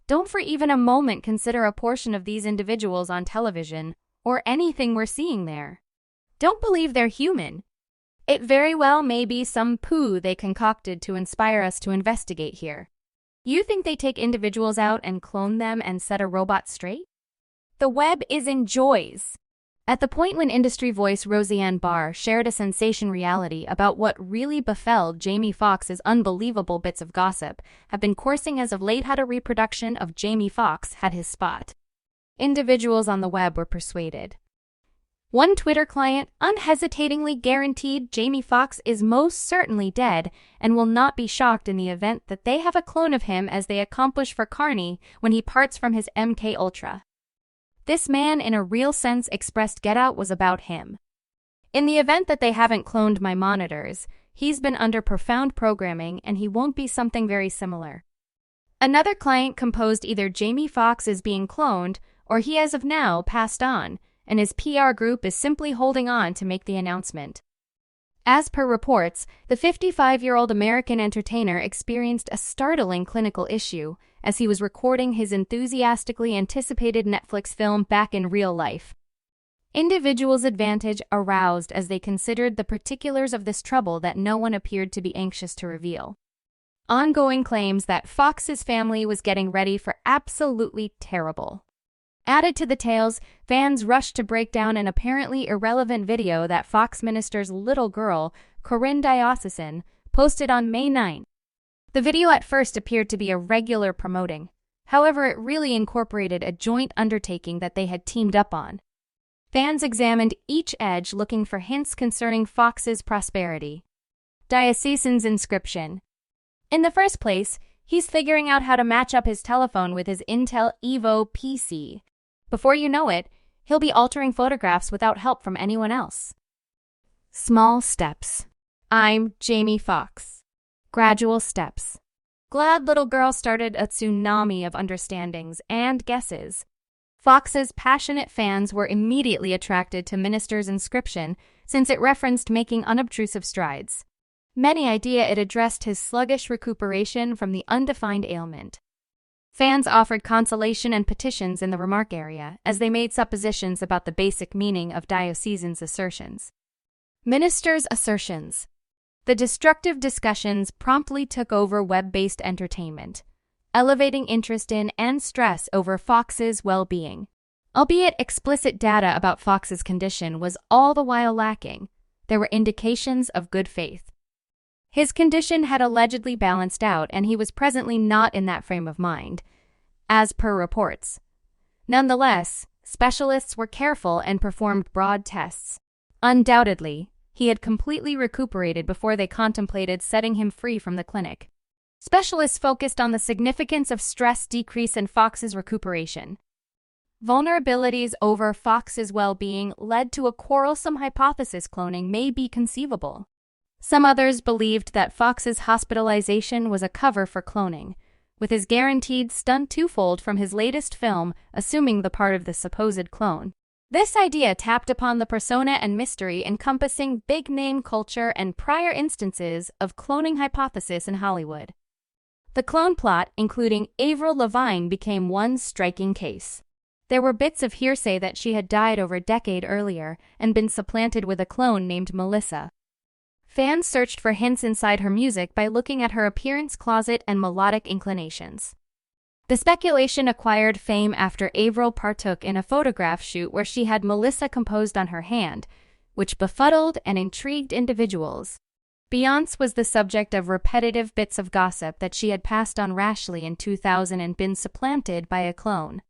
Don't for even a moment consider a portion of these individuals on television or anything we're seeing there. Don't believe they're human. It very well may be some poo they concocted to inspire us to investigate here. You think they take individuals out and clone them and set a robot straight? The web is in joys. At the point when industry voice Roseanne Barr shared a sensation reality about what really befell Jamie Foxx's unbelievable bits of gossip have been coursing as of late had a reproduction of Jamie Foxx had his spot. Individuals on the web were persuaded. One Twitter client unhesitatingly guaranteed Jamie Foxx is most certainly dead and will not be shocked in the event that they have a clone of him as they accomplish for Carney when he parts from his MK Ultra. This man in a real sense expressed Get Out was about him. In the event that they haven't cloned my monitors, he's been under profound programming and he won't be something very similar. Another client composed either Jamie Foxx is being cloned or he as of now passed on, and his PR group is simply holding on to make the announcement. As per reports, the 55-year-old American entertainer experienced a startling clinical issue as he was recording his enthusiastically anticipated Netflix film back in real life. Individuals' advantage aroused as they considered the particulars of this trouble that no one appeared to be anxious to reveal. Ongoing claims that Fox's family was getting ready for absolutely terrible. Added to the tales, fans rushed to break down an apparently irrelevant video that Fox minister's little girl, Corinne Diocesan, posted on May 9. The video at first appeared to be a regular promoting. However, it really incorporated a joint undertaking that they had teamed up on. Fans examined each edge looking for hints concerning Fox's prosperity. Diocesan's inscription. In the first place, he's figuring out how to match up his telephone with his Intel Evo PC. Before you know it, he'll be altering photographs without help from anyone else. Small steps. I'm Jamie Foxx. Gradual steps. Glad little girl started a tsunami of understandings and guesses. Fox's passionate fans were immediately attracted to Minister's inscription since it referenced making unobtrusive strides. Many idea it addressed his sluggish recuperation from the undefined ailment. Fans offered consolation and petitions in the remark area as they made suppositions about the basic meaning of Diocesan's assertions. Minister's assertions. The destructive discussions promptly took over web-based entertainment, elevating interest in and stress over Fox's well-being. Albeit explicit data about Fox's condition was all the while lacking, there were indications of good faith. His condition had allegedly balanced out and he was presently not in that frame of mind, as per reports. Nonetheless, specialists were careful and performed broad tests. Undoubtedly, he had completely recuperated before they contemplated setting him free from the clinic. Specialists focused on the significance of stress decrease in Fox's recuperation. Vulnerabilities over Fox's well-being led to a quarrelsome hypothesis cloning may be conceivable. Some others believed that Fox's hospitalization was a cover for cloning, with his guaranteed stunt twofold from his latest film assuming the part of the supposed clone. This idea tapped upon the persona and mystery encompassing big-name culture and prior instances of cloning hypothesis in Hollywood. The clone plot, including Avril Lavigne, became one striking case. There were bits of hearsay that she had died over a decade earlier and been supplanted with a clone named Melissa. Fans searched for hints inside her music by looking at her appearance closet and melodic inclinations. The speculation acquired fame after Avril partook in a photograph shoot where she had Melissa composed on her hand, which befuddled and intrigued individuals. Beyoncé was the subject of repetitive bits of gossip that she had passed on rashly in 2000 and been supplanted by a clone.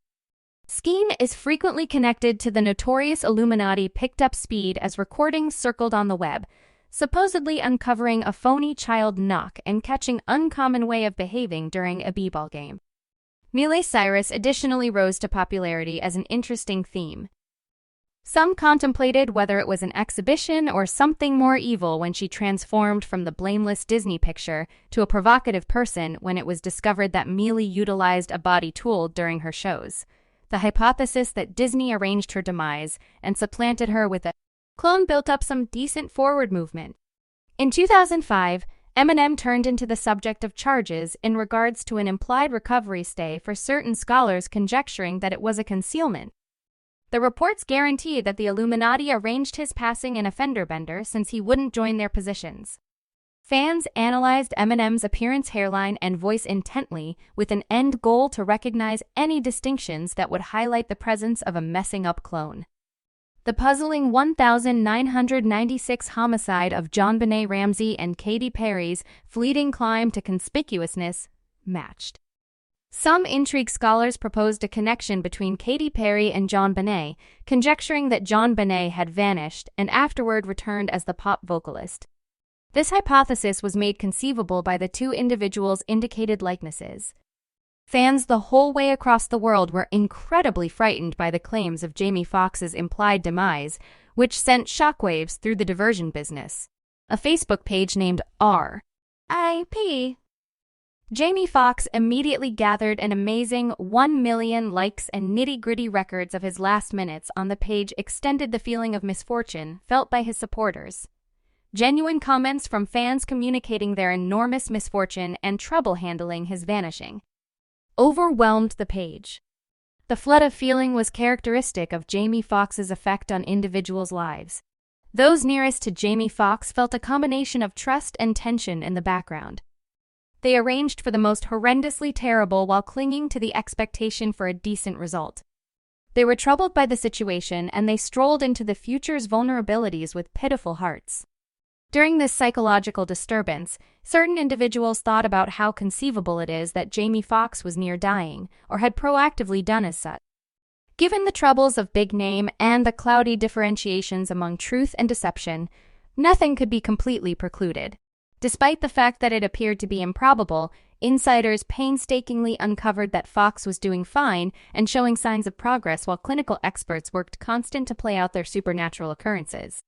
Skeen is frequently connected to the notorious Illuminati picked up speed as recordings circled on the web, supposedly uncovering a phony child knock and catching uncommon way of behaving during a b-ball game. Miley Cyrus additionally rose to popularity as an interesting theme. Some contemplated whether it was an exhibition or something more evil when she transformed from the blameless Disney picture to a provocative person when it was discovered that Miley utilized a body tool during her shows. The hypothesis that Disney arranged her demise and supplanted her with a clone built up some decent forward movement. In 2005, Eminem turned into the subject of charges in regards to an implied recovery stay for certain scholars conjecturing that it was a concealment. The reports guarantee that the Illuminati arranged his passing in a fender bender since he wouldn't join their positions. Fans analyzed Eminem's appearance, hairline, and voice intently with an end goal to recognize any distinctions that would highlight the presence of a messing-up clone. The puzzling 1996 homicide of JonBenet Ramsey and Katy Perry's fleeting climb to conspicuousness matched. Some intrigue scholars proposed a connection between Katy Perry and JonBenet, conjecturing that JonBenet had vanished and afterward returned as the pop vocalist. This hypothesis was made conceivable by the two individuals' indicated likenesses. Fans the whole way across the world were incredibly frightened by the claims of Jamie Foxx's implied demise, which sent shockwaves through the diversion business. A Facebook page named R.I.P. Jamie Foxx immediately gathered an amazing 1 million likes, and nitty-gritty records of his last minutes on the page extended the feeling of misfortune felt by his supporters. Genuine comments from fans communicating their enormous misfortune and trouble handling his vanishing overwhelmed the page. The flood of feeling was characteristic of Jamie Foxx's effect on individuals' lives. Those nearest to Jamie Foxx felt a combination of trust and tension in the background. They arranged for the most horrendously terrible while clinging to the expectation for a decent result. They were troubled by the situation, and they strolled into the future's vulnerabilities with pitiful hearts. During this psychological disturbance, certain individuals thought about how conceivable it is that Jamie Foxx was near dying, or had proactively done as such. Given the troubles of big name and the cloudy differentiations among truth and deception, nothing could be completely precluded. Despite the fact that it appeared to be improbable, insiders painstakingly uncovered that Foxx was doing fine and showing signs of progress while clinical experts worked constant to play out their supernatural occurrences.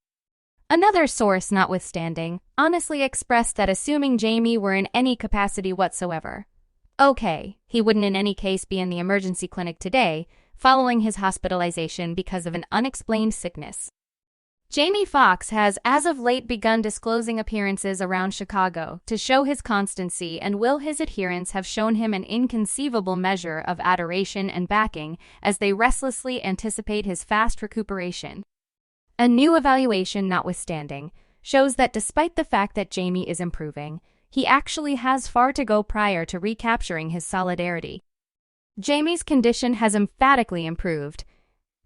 Another source, notwithstanding, honestly expressed that assuming Jamie were in any capacity whatsoever, okay, he wouldn't in any case be in the emergency clinic today, following his hospitalization because of an unexplained sickness. Jamie Foxx has as of late begun disclosing appearances around Chicago to show his constancy, and will his adherents have shown him an inconceivable measure of adoration and backing as they restlessly anticipate his fast recuperation. A new evaluation, notwithstanding, shows that despite the fact that Jamie is improving, he actually has far to go prior to recapturing his solidarity. Jamie's condition has emphatically improved,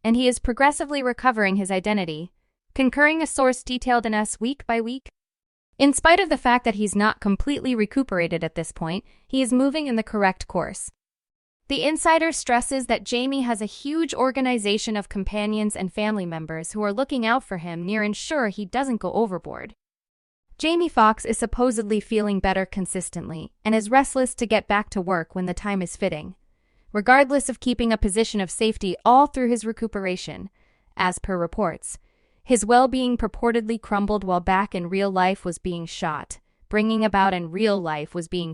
and he is progressively recovering his identity, concurring a source detailed in us week by week. In spite of the fact that he's not completely recuperated at this point, he is moving in the correct course. The insider stresses that Jamie has a huge organization of companions and family members who are looking out for him near ensure he doesn't go overboard. Jamie Foxx is supposedly feeling better consistently and is restless to get back to work when the time is fitting, regardless of keeping a position of safety all through his recuperation. As per reports, his well-being purportedly crumbled while back in real life was being shot, bringing about in real life was being